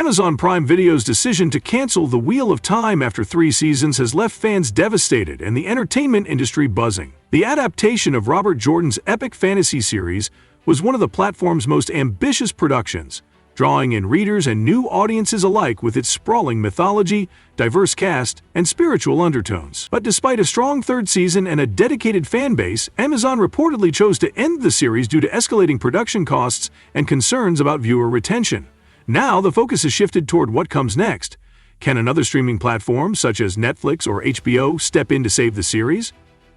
Amazon Prime Video's decision to cancel The Wheel of Time after 3 seasons has left fans devastated and the entertainment industry buzzing. The adaptation of Robert Jordan's epic fantasy series was one of the platform's most ambitious productions, drawing in readers and new audiences alike with its sprawling mythology, diverse cast, and spiritual undertones. But despite a strong 3rd season and a dedicated fan base, Amazon reportedly chose to end the series due to escalating production costs and concerns about viewer retention. Now the focus has shifted toward what comes next. Can another streaming platform, such as Netflix or HBO, step in to save the series?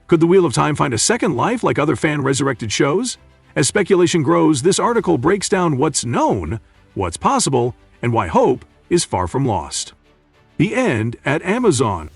Could The Wheel of Time find a second life like other fan-resurrected shows? As speculation grows, this article breaks down what's known, what's possible, and why hope is far from lost. The end at Amazon.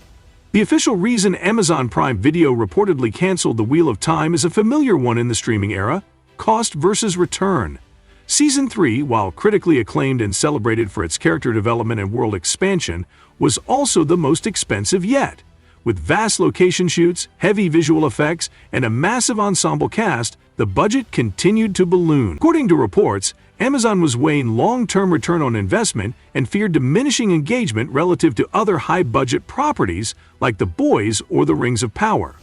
The official reason Amazon Prime Video reportedly canceled The Wheel of Time is a familiar one in the streaming era: cost versus return. Season 3, while critically acclaimed and celebrated for its character development and world expansion, was also the most expensive yet. With vast location shoots, heavy visual effects, and a massive ensemble cast, the budget continued to balloon. According to reports, Amazon was weighing long-term return on investment and feared diminishing engagement relative to other high-budget properties like The Boys or The Rings of Power.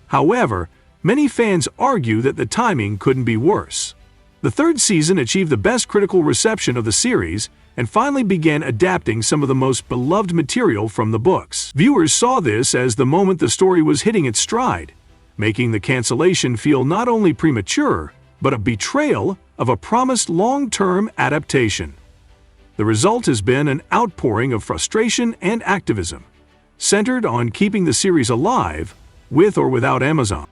However, many fans argue that the timing couldn't be worse. The 3rd season achieved the best critical reception of the series and finally began adapting some of the most beloved material from the books. Viewers saw this as the moment the story was hitting its stride, making the cancellation feel not only premature, but a betrayal of a promised long-term adaptation. The result has been an outpouring of frustration and activism, centered on keeping the series alive, with or without Amazon.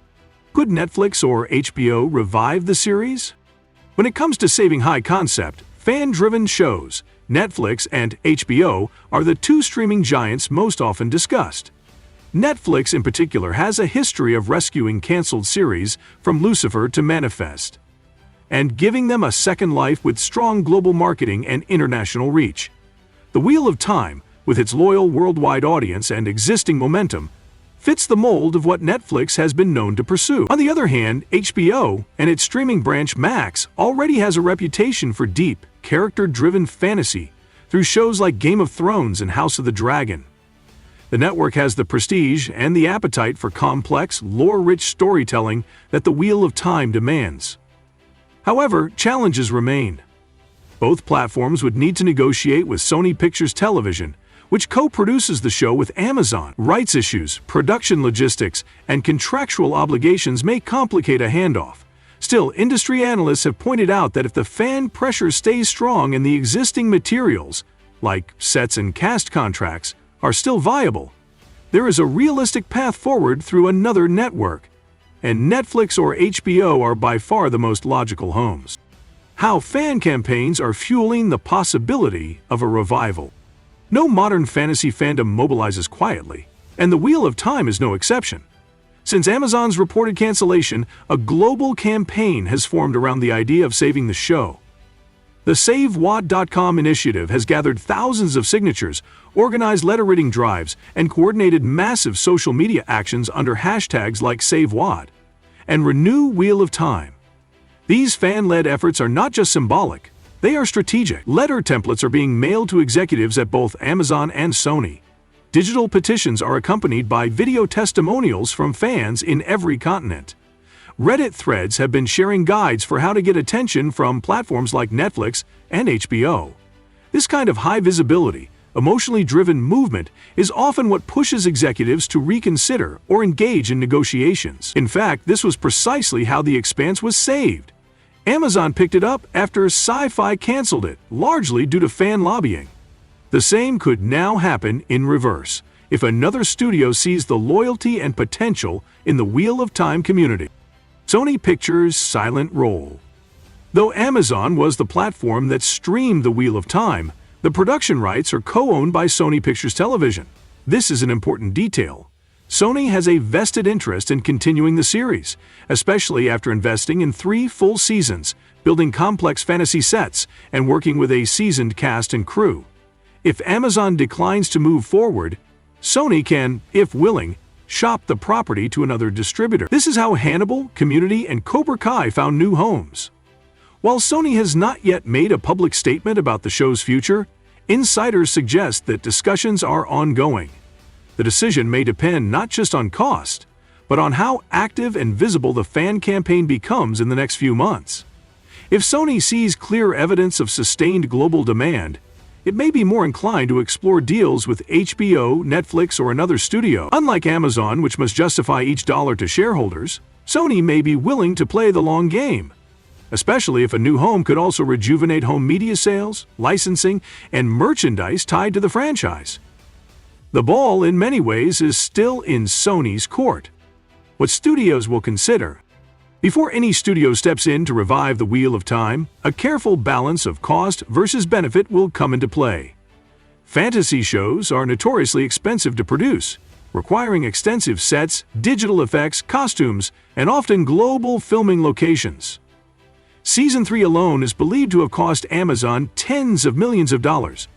Could Netflix or HBO revive the series? When it comes to saving high-concept, fan-driven shows, Netflix and HBO are the 2 streaming giants most often discussed. Netflix in particular has a history of rescuing canceled series from Lucifer to Manifest, and giving them a second life with strong global marketing and international reach. The Wheel of Time, with its loyal worldwide audience and existing momentum, fits the mold of what Netflix has been known to pursue. On the other hand, HBO and its streaming branch Max already has a reputation for deep, character-driven fantasy through shows like Game of Thrones and House of the Dragon. The network has the prestige and the appetite for complex, lore-rich storytelling that The Wheel of Time demands. However, challenges remain. Both platforms would need to negotiate with Sony Pictures Television, which co-produces the show with Amazon. Rights issues, production logistics, and contractual obligations may complicate a handoff. Still, industry analysts have pointed out that if the fan pressure stays strong and the existing materials, like sets and cast contracts, are still viable, there is a realistic path forward through another network, and Netflix or HBO are by far the most logical homes. How fan campaigns are fueling the possibility of a revival. No modern fantasy fandom mobilizes quietly, and The Wheel of Time is no exception. Since Amazon's reported cancellation, a global campaign has formed around the idea of saving the show. The SaveWatt.com initiative has gathered thousands of signatures, organized letter-writing drives, and coordinated massive social media actions under hashtags like SaveWatt and Renew Wheel of Time. These fan-led efforts are not just symbolic, they are strategic. Letter templates are being mailed to executives at both Amazon and Sony. Digital petitions are accompanied by video testimonials from fans in every continent. Reddit threads have been sharing guides for how to get attention from platforms like Netflix and HBO. This kind of high-visibility, emotionally driven movement is often what pushes executives to reconsider or engage in negotiations. In fact, this was precisely how The Expanse was saved. Amazon picked it up after Sci-Fi canceled it, largely due to fan lobbying. The same could now happen in reverse, if another studio sees the loyalty and potential in the Wheel of Time community. Sony Pictures' silent role. Though Amazon was the platform that streamed The Wheel of Time, the production rights are co-owned by Sony Pictures Television. This is an important detail. Sony has a vested interest in continuing the series, especially after investing in 3 full seasons, building complex fantasy sets, and working with a seasoned cast and crew. If Amazon declines to move forward, Sony can, if willing, shop the property to another distributor. This is how Hannibal, Community, and Cobra Kai found new homes. While Sony has not yet made a public statement about the show's future, Insiders suggest that discussions are ongoing. The decision may depend not just on cost, but on how active and visible the fan campaign becomes in the next few months. If Sony sees clear evidence of sustained global demand, it may be more inclined to explore deals with HBO, Netflix, or another studio. Unlike Amazon, which must justify each dollar to shareholders, Sony may be willing to play the long game, especially if a new home could also rejuvenate home media sales, licensing, and merchandise tied to the franchise. The ball, in many ways, is still in Sony's court. What studios will consider. Before any studio steps in to revive the Wheel of Time, a careful balance of cost versus benefit will come into play. Fantasy shows are notoriously expensive to produce, requiring extensive sets, digital effects, costumes, and often global filming locations. Season 3 alone is believed to have cost Amazon tens of millions of dollars.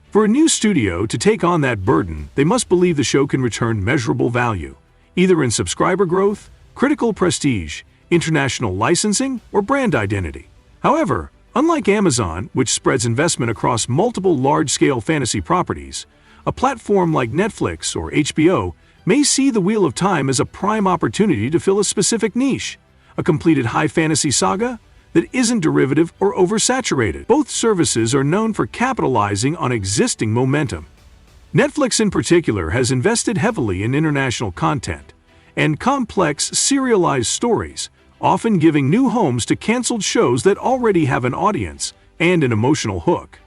For a new studio to take on that burden, they must believe the show can return measurable value, either in subscriber growth, critical prestige, international licensing, or brand identity. However, unlike Amazon, which spreads investment across multiple large-scale fantasy properties, a platform like Netflix or HBO may see the Wheel of Time as a prime opportunity to fill a specific niche, a completed high fantasy saga that isn't derivative or oversaturated. Both services are known for capitalizing on existing momentum. Netflix in particular has invested heavily in international content and complex serialized stories, often giving new homes to canceled shows that already have an audience and an emotional hook.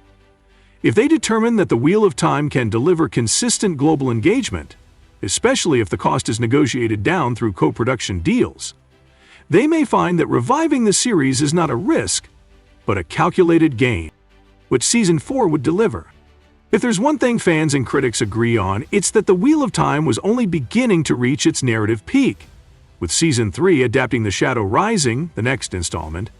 If they determine that the Wheel of Time can deliver consistent global engagement, especially if the cost is negotiated down through co-production deals, they may find that reviving the series is not a risk, but a calculated gain, which Season 4 would deliver. If there's one thing fans and critics agree on, it's that the Wheel of Time was only beginning to reach its narrative peak. With Season 3 adapting The Shadow Rising, the next installment,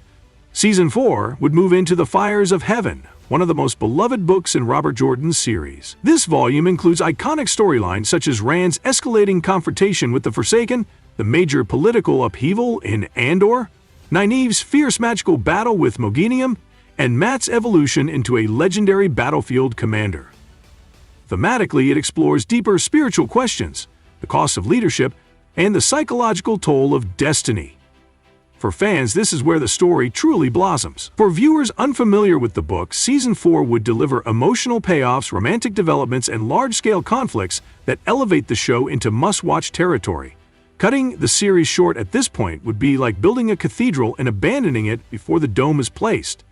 Season 4 would move into The Fires of Heaven, one of the most beloved books in Robert Jordan's series. This volume includes iconic storylines such as Rand's escalating confrontation with the Forsaken, the major political upheaval in Andor, Nynaeve's fierce magical battle with Moginium, and Matt's evolution into a legendary battlefield commander. Thematically, it explores deeper spiritual questions, the cost of leadership, and the psychological toll of destiny. For fans, this is where the story truly blossoms. For viewers unfamiliar with the book, Season 4 would deliver emotional payoffs, romantic developments, and large-scale conflicts that elevate the show into must-watch territory. Cutting the series short at this point would be like building a cathedral and abandoning it before the dome is placed.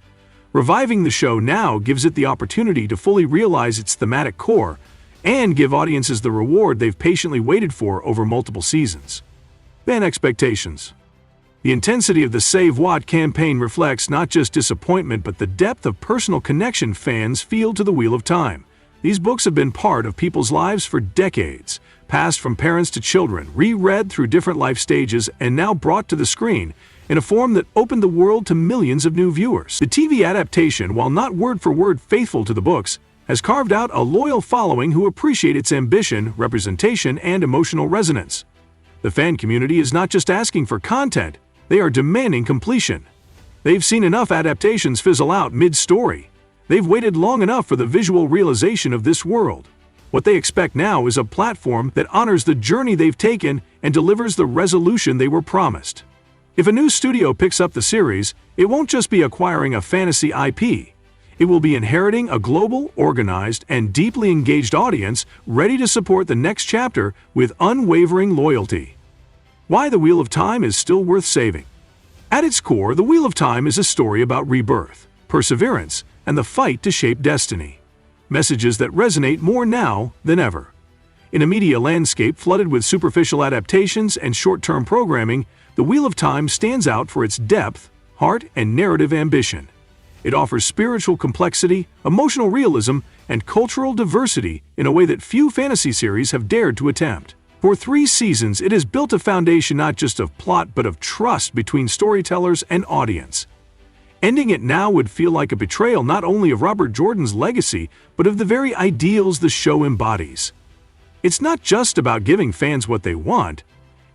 Reviving the show now gives it the opportunity to fully realize its thematic core and give audiences the reward they've patiently waited for over multiple seasons. Fan expectations. The intensity of the Save Watt campaign reflects not just disappointment but the depth of personal connection fans feel to the Wheel of Time. These books have been part of people's lives for decades, passed from parents to children, reread through different life stages, and now brought to the screen in a form that opened the world to millions of new viewers. The TV adaptation, while not word-for-word faithful to the books, has carved out a loyal following who appreciate its ambition, representation, and emotional resonance. The fan community is not just asking for content, they are demanding completion. They've seen enough adaptations fizzle out mid-story. They've waited long enough for the visual realization of this world. What they expect now is a platform that honors the journey they've taken and delivers the resolution they were promised. If a new studio picks up the series, it won't just be acquiring a fantasy IP. It will be inheriting a global, organized, and deeply engaged audience ready to support the next chapter with unwavering loyalty. Why the Wheel of Time is still worth saving. At its core, the Wheel of Time is a story about rebirth, perseverance, and the fight to shape destiny. Messages that resonate more now than ever. In a media landscape flooded with superficial adaptations and short-term programming, the Wheel of Time stands out for its depth, heart, and narrative ambition. It offers spiritual complexity, emotional realism, and cultural diversity in a way that few fantasy series have dared to attempt. For 3 seasons, it has built a foundation not just of plot but of trust between storytellers and audience. Ending it now would feel like a betrayal not only of Robert Jordan's legacy, but of the very ideals the show embodies. It's not just about giving fans what they want,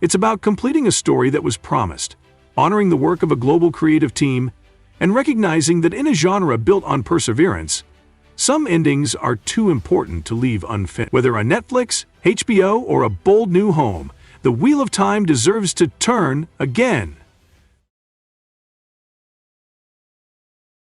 it's about completing a story that was promised, honoring the work of a global creative team, and recognizing that in a genre built on perseverance, Some endings are too important to leave unfinished. Whether on Netflix, HBO, or a bold new home, The Wheel of Time deserves to turn again.